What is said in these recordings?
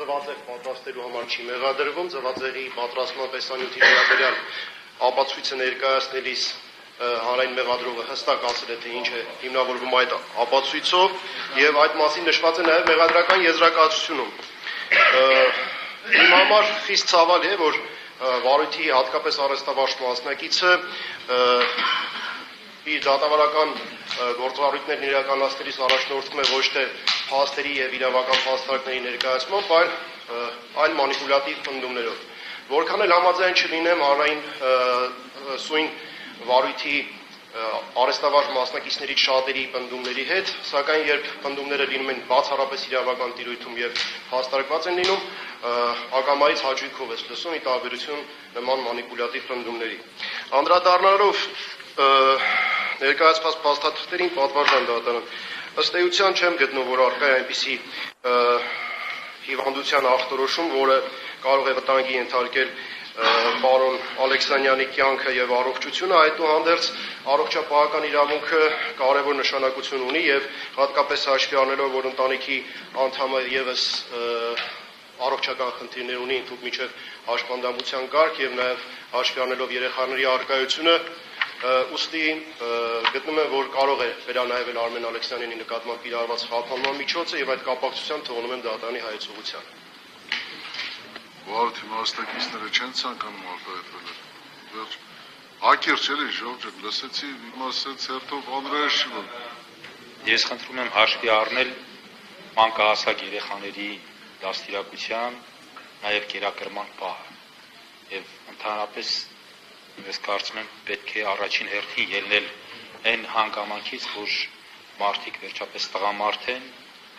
Ձվածեղ պատրաստելու համար չի մեղադրվում, ձվածեղի պատրաստման տեսանյութի վերաբերյալ ապացույցը ներկայացնելիս հանրային մեղադրողը հստակ ասել է, թե ինչ է հիմնավորվում այդ ապացույցով եւ այդ մասին նշված է նաեւ մեղադրական եզրակացությունում։ Իմ համար խիստ ցավալի է, որ վարույթի հատկապես արհեստավարժ մասնակիցը իր դատավարական գործառույթներն իրականացնելիս առաջնորդվում է ոչ թե փաստերի եւ իրավական փաստարկների ներկայացմամբ, այլ մանիպուլատիվ պնդումներով։ Որքան էլ համաձայն չլինեմ հանրային սույն վարույթի արհեստավարժ մասնակիցներից շատերի պնդումների հետ, սակայն երբ պնդումները լինում են բացառապես իրավական տիրույթում եւ հաստատված են լինում, ակամայից հաճույքով ես լսում ի տարբերություն նման մանիպուլատիվ պնդումների։ Անդրադառնալով ներկայացված փաստաթղթերին պատվարժան դատարան, ըստ էության չեմ գտնում, որ առկա է այնպիսի հիվանդության ախտորոշում, որը կարող է վտանգի ենթարկել պարոն Ալեքսանյանի կյանքը եւ առողջությունը, այդուհանդերձ առողջապահական իրավունքը կարևոր նշանակություն ունի եւ հատկապես հաշվի առնելով, որ ընտանիքի անդամը եւս առողջական խնդիրներ ունի, ընդհանուր միջև հաշմանդամության կարգ եւ նաեւ հաշվի առնելով երեխաների առկայությունը, ուստի գտնում եմ, որ կարող է վերանայվել Արմեն Ալեքսանյանի նկատմամբ կիրառված խափանման միջոցը եւ այդ կապակցությամբ թողնում եմ դատարանի հայեցողության։ Վարդի մասնակիցները չեն ցանկանում արտահայտվել։ Վերջ ակերջ էլի ժողովուրդ լսեցի, իմասենց հերթով անհրաժեշտ է։ Ես խնդրում եմ հաշվի առնել մանկահասակ երեխաների դաստիարակության, նաև կերակրման պահը։ Եվ ընդհանրապես ես կարծում եմ պետք է առաջին հերթին ելնել այն հանգամանքից, որ մարդիկ վերջապես տղամարդ են,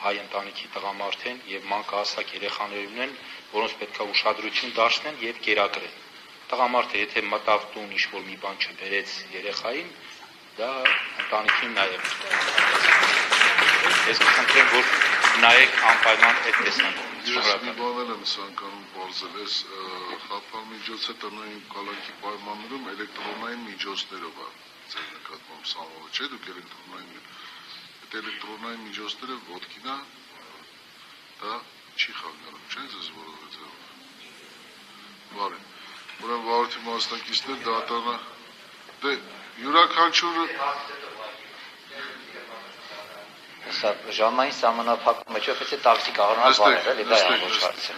հայ ընտանիքի տղամարդ են եւ մանկահասակ երեխաներ ունեն, որոնց պետք է ուշադրություն դարձնեն եւ կերակրեն։ Տղամարդը եթե մտավ տուն ինչ-որ մի բան չբերեց երեխային, դա ընտանիքին նաեւ ես կխնդրեմ, որ նայեք անպայման այդ տեսանկյունից։ Ես մի բան եմ ցանկանում բարձել, ես խափան միջոցը տնային կալանքի պայմաններում էլեկտրոնային միջոցներով է ձեր նկատմամբ սահմանվել, չէ՞ դուք էլեկտրոնային միջոցները ոտքին է, դա չի խանգարում, չէ՞ ձեզ որովհետեւ։ Բարի։ Ուրեմն վարորդի մասնակիցներ դատարանը դե յուրաքանչյուրը Սա ժամային սահմանափակում մեջ ով է տաքսի կառնալ բաներ, էլի դա է ոչ հարցը։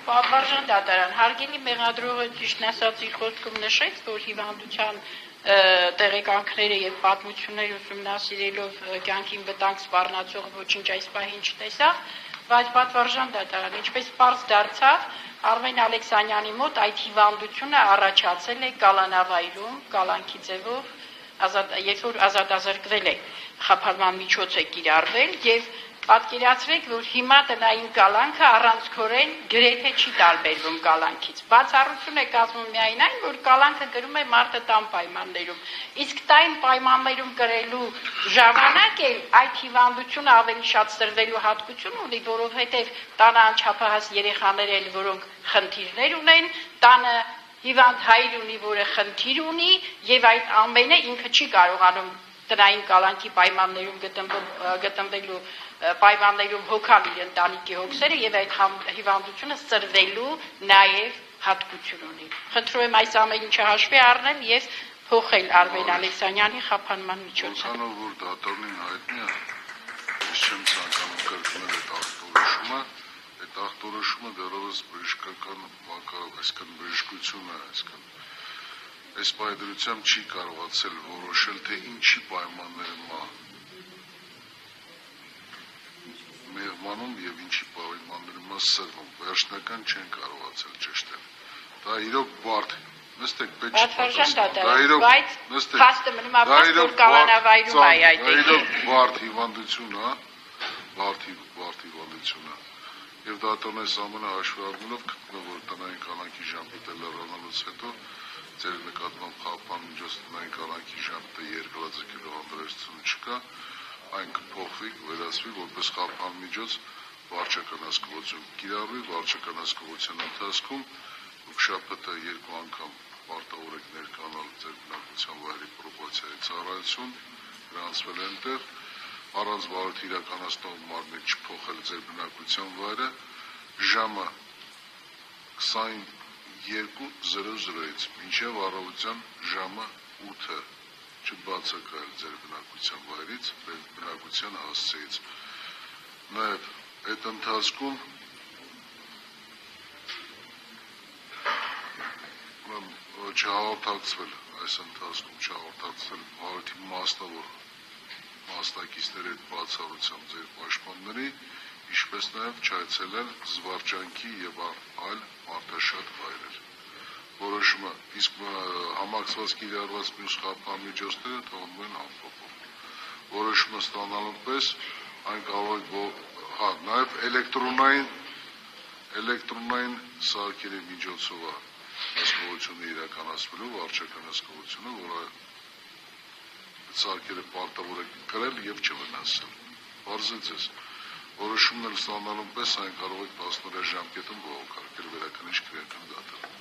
Պատվարժան դատարան, հարգելի մեղադրողը ճիշտն ասած իր խոսքում նշեց, որ հիվանդության տեղեկանքները եւ պատմությունները ուսումնասիրելով կյանքին վտանգ սպառնացող ոչինչ այս պահին չտեսավ, բայց պատվարժան դատարան, ինչպես պարզ դարձավ, Արմեն Ալեքսանյանի մոտ այդ հիվանդությունը առաջացել է կալանավայրում, կալանքի ձևով, երբ որ ազատազրկվել է, խափանման միջոց է կիրառվել եւ պատկերացրեք, որ հիմա տնային կալանքը առանցքորեն գրեթե չի տարբերվում կալանքից։ Բացառություն է կազմում միայն այն, որ կալանքը գրում է մարդը տան պայմաններում։ Իսկ տային պայմաններում կրելու ժամանակ էլ այդ հիվանդությունը ավելի շատ սրվելու հատկություն ունի, որովհետեւ տանը անչափահաս երեխաներ են, որոնք խնդիրներ ունեն, տանը հիվանդ հայր ունի, որը խնդիր ունի, եւ այդ ամենը ինքը չի կարողանում տնային կալանքի պայմաններում գտնվելու պայմաններում հոգալ իր ընտանիքի հոգսերը եւ այդ հիվանդությունը սրվելու նաեւ հատկություն ունի։ Խնդրում եմ այս ամեն ինչը հաշվի առնել եւ փոխել Արմեն Ալեքսանյանի խափանման միջոցը։ Քանով որ դատարանին հայտնի է, ես չեմ ցանկանում կրկնել այդ ախտորոշումը, այդ ախտորոշումը դեռևս բժշկական այսքան բժշկությունը, այսքան այս պայմանությամբ չի կարողացել որոշել, թե ինչի պայմաններում է մեղմանում եւ ինչի պայմաններում է սրվում։ Վերջնական չեն կարողացել ճշտել։ Դա իրոք բարդ է։ Նստեք, պետք չի պատասխանել։ Բայց փաստը մնում է, որ կալանավայրում է այդ։ Դա իրոք բարդ հիվանդություն է, բարդ հիվանդություն է։ Եվ դատարանայս ամենը հաշվի առնելով գտնում որ տնային կալանքի ժամկետը լեռանալուց հետո ձեր նկատմամբ խափան միջոց տնային կալանքի ժամկետը երկրաձգելու անհրաժեշտություն չկա, այն կփոխվի, վերածվի որպես խափան միջոց վարչական հասկողություն կիրառվի, վարչական հասկողության ընթացքում դուք շաբաթը 2 անգամ պարտավոր եք ներկանալ ձեր բնակության վայրի պրոբացիայի ծառայություն, գրանցվել այնտեղ առանց վարույթ իրականացնող մարմին չփոխել ձեր բնակության վայրը ժամը 22:00-ից մինչև առավոտյան ժամը 8-ը չբացակայել ձեր բնակության վայրից, բնակության հասցեից։ Նաև այդ ընթացքում չհաղորդակցվել վարույթի մասնավոր մասնակիցների հետ բացառությամբ ձեր պաշտպանների, ինչպես նաև չայցելել զվարճանքի և այլ մարդաշատ վայրեր։ Որոշումը իսկ համակցված կիրառված մյուս խափանմիջոցները թողնում են անփոփոխ։ Որոշումը ստանալուն պես այն կարող է նաև էլեկտրոնային սարքերի միջոցով է հսկողությունը իրականացվելու վարչական հսկողությունը, որը սարքերը պարտավոր է կրել և չվնասել։ Պարզ է ձեզ, որոշումն էլ ստանալուն պես այն կարող է 10 օրյա ժամկետում բողոքարկել վերաքննիչ քրեական դատարան։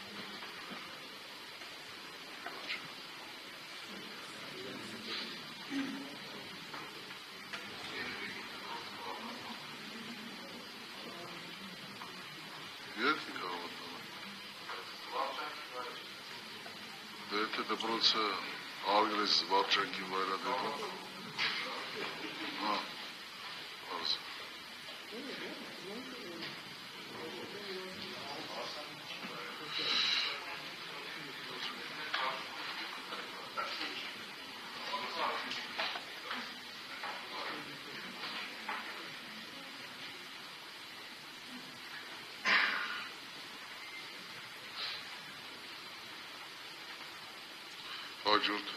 Եթե դպրոցը արգել է զվարճանքի վայրադեպում, հաջորդ